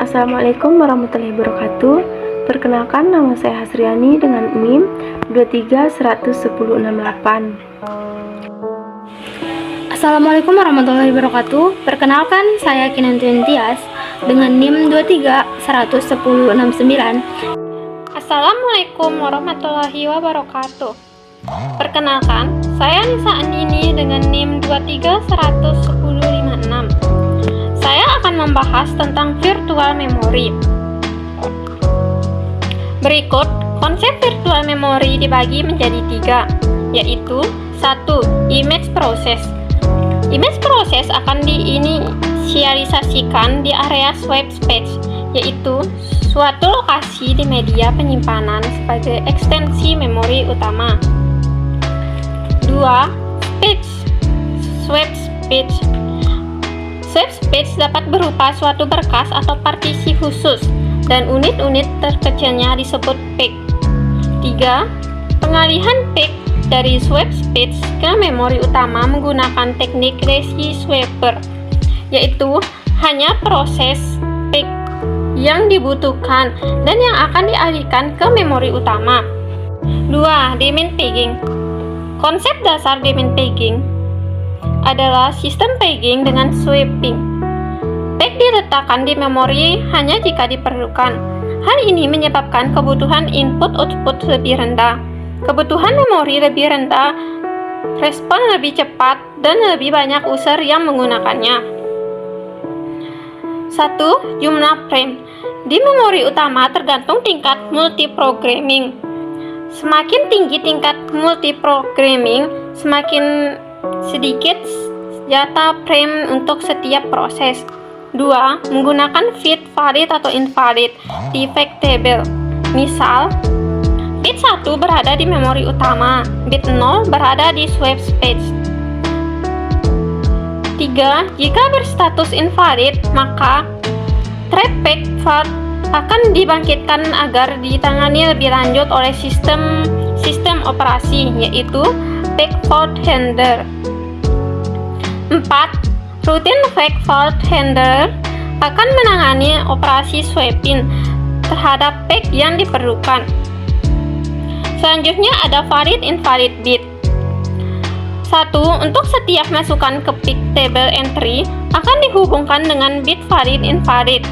Assalamualaikum warahmatullahi wabarakatuh. Perkenalkan, nama saya Hasriani dengan NIM 2311068. Assalamualaikum warahmatullahi wabarakatuh. Perkenalkan, saya Kinanti Tias dengan NIM 2311069. Assalamualaikum warahmatullahi wabarakatuh. Perkenalkan, saya Nisa Andini dengan NIM 2311056. Saya akan membahas tentang virtual memory. Berikut, konsep virtual memory dibagi menjadi 3, yaitu 1. Image process. Image process akan diinisialisasikan di area swipe space, yaitu suatu lokasi di media penyimpanan sebagai ekstensi memori utama. 2. Swipe space. Swipe space dapat berupa suatu berkas atau partisi khusus, dan unit-unit terkecilnya disebut peak. 3. Pengalihan peak dari swipe space ke memori utama menggunakan teknik Lazy Swapper, yaitu hanya proses peak yang dibutuhkan dan yang akan dialihkan ke memori utama. 2. Daemon pegging. Konsep dasar daemon pegging adalah sistem pegging dengan sweeping. Peg diletakkan di memori hanya jika diperlukan. Hal ini menyebabkan kebutuhan input-output lebih rendah. Kebutuhan memori lebih rendah, respon lebih cepat, dan lebih banyak user yang menggunakannya. 1. Jumlah frame. Di memori utama tergantung tingkat multiprogramming. Semakin tinggi tingkat multiprogramming, semakin sedikit data frame untuk setiap proses. 2. Menggunakan bit valid atau invalid defect table. Misal, bit 1 berada di memori utama, bit 0 berada di swipe space. 3. Jika berstatus invalid, maka trackback fault akan dibangkitkan agar ditangani lebih lanjut oleh sistem operasi, yaitu back fault handler. 4. Routine back fault handler akan menangani operasi swapping terhadap back yang diperlukan. Selanjutnya ada valid invalid bit. 1. Untuk setiap masukan ke peak table entry akan dihubungkan dengan bit valid invalid,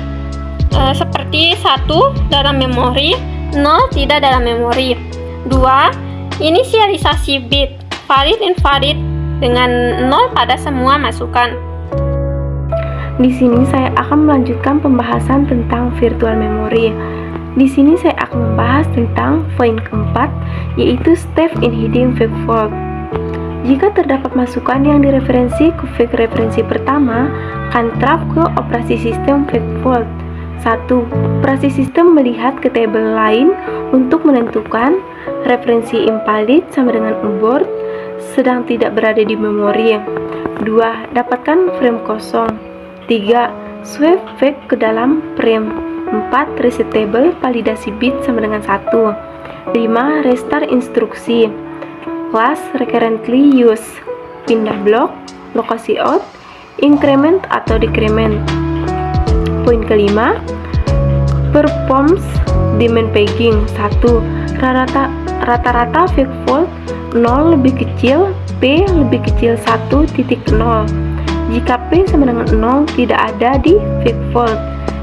seperti 1 dalam memori, 0 tidak dalam memori. 2. Inisialisasi bit valid invalid dengan 0 pada semua masukan. Di sini saya akan melanjutkan pembahasan tentang virtual memory. Di sini saya akan membahas tentang poin keempat, yaitu step in hiding fake fault. Jika terdapat masukan yang direferensi ke fake referensi pertama, akan trap ke operasi sistem fake fault. 1. Operasi sistem melihat ke tabel lain untuk menentukan referensi invalid sama dengan abort sedang tidak berada di memori. 2. Dapatkan frame kosong. 3. Swipe fake ke dalam frame. 4. Reset table validasi bit sama dengan 1. 5. Restart instruksi. Class recurrently use. Pindah blok, lokasi out, increment atau decrement. Poin kelima, performs daemon pegging. 1. Rata-rata fake fault 0 lebih kecil, P lebih kecil 1.0. Jika P sama dengan 0, tidak ada di fake fault.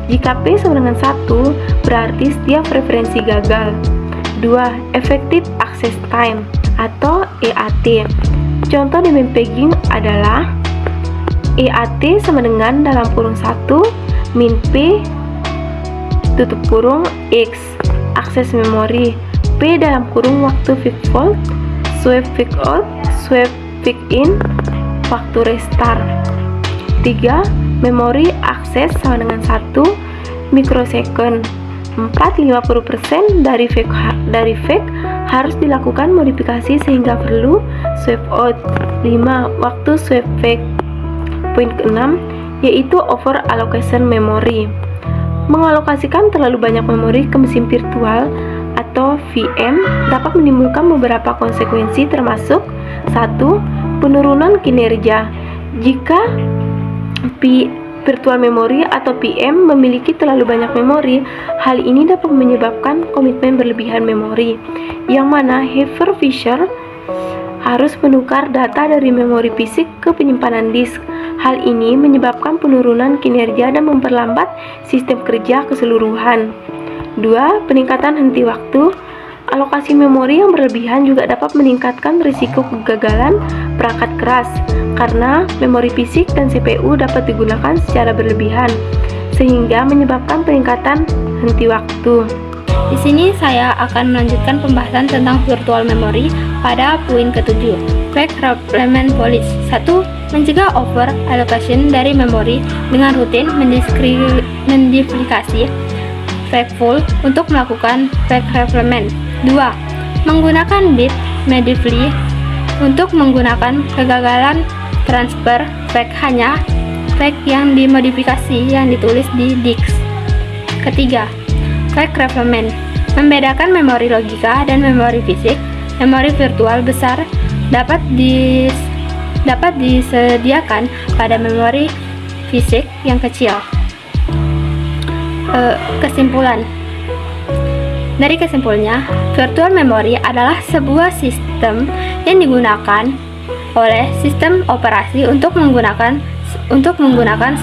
Jika P sama dengan 1, berarti setiap referensi gagal. 2. Effective access time atau EAT. Contoh daemon pegging adalah EAT sama dengan dalam kurung 1 min P tutup kurung X akses memori, P dalam kurung waktu fake fault, swipe fake out, swipe fake in, waktu restart. 3. Memori akses sama dengan 1 mikrosecond. 4. 50% dari fake harus dilakukan modifikasi sehingga perlu swipe out. 5. Waktu swipe fake. Poin ke-6, yaitu over allocation memory. Mengalokasikan terlalu banyak memori ke mesin virtual atau VM dapat menimbulkan beberapa konsekuensi, termasuk 1. Penurunan kinerja. Jika virtual memory atau VM memiliki terlalu banyak memori. Hal ini dapat menyebabkan komitmen berlebihan memori, yang mana hypervisor harus menukar data dari memori fisik ke penyimpanan disk. Hal ini menyebabkan penurunan kinerja dan memperlambat sistem kerja keseluruhan. 2. Peningkatan henti waktu. Alokasi memori yang berlebihan juga dapat meningkatkan risiko kegagalan perangkat keras, karena memori fisik dan CPU dapat digunakan secara berlebihan, sehingga menyebabkan peningkatan henti waktu. Di sini saya akan melanjutkan pembahasan tentang virtual memory pada poin ke-7, Fake Replement Policy. 1. Mencegah over allocation dari memori dengan rutin menduplikasi fakeful untuk melakukan fake replement. 2. Menggunakan bit medley untuk menggunakan kegagalan transfer fake hanya fake yang dimodifikasi yang ditulis di disk. Ketiga, fake replement membedakan memori logika dan memori fisik. Memori virtual besar dapat disediakan pada memori fisik yang kecil. Kesimpulan. Dari kesimpulannya, virtual memory adalah sebuah sistem yang digunakan oleh sistem operasi untuk menggunakan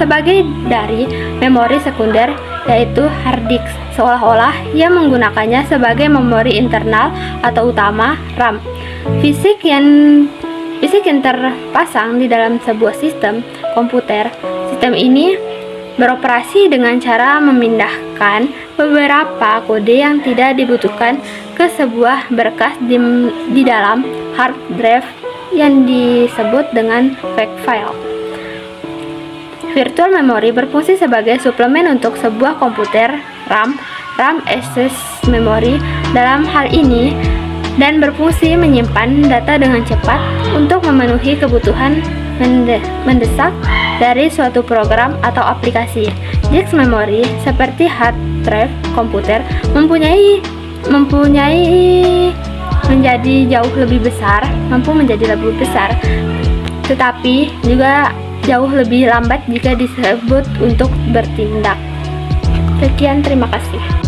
sebagai dari memori sekunder, yaitu hard disk, seolah-olah ia menggunakannya sebagai memori internal atau utama RAM. Fisik yang terpasang di dalam sebuah sistem komputer. Sistem ini beroperasi dengan cara memindahkan beberapa kode yang tidak dibutuhkan ke sebuah berkas di dalam hard drive yang disebut dengan fake file. Virtual memory berfungsi sebagai suplemen untuk sebuah komputer RAM access memory dalam hal ini, dan berfungsi menyimpan data dengan cepat untuk memenuhi kebutuhan mendesak dari suatu program atau aplikasi. Disk memory seperti hard drive komputer mampu menjadi jauh lebih besar, tetapi juga jauh lebih lambat jika disebut untuk bertindak. Sekian, terima kasih.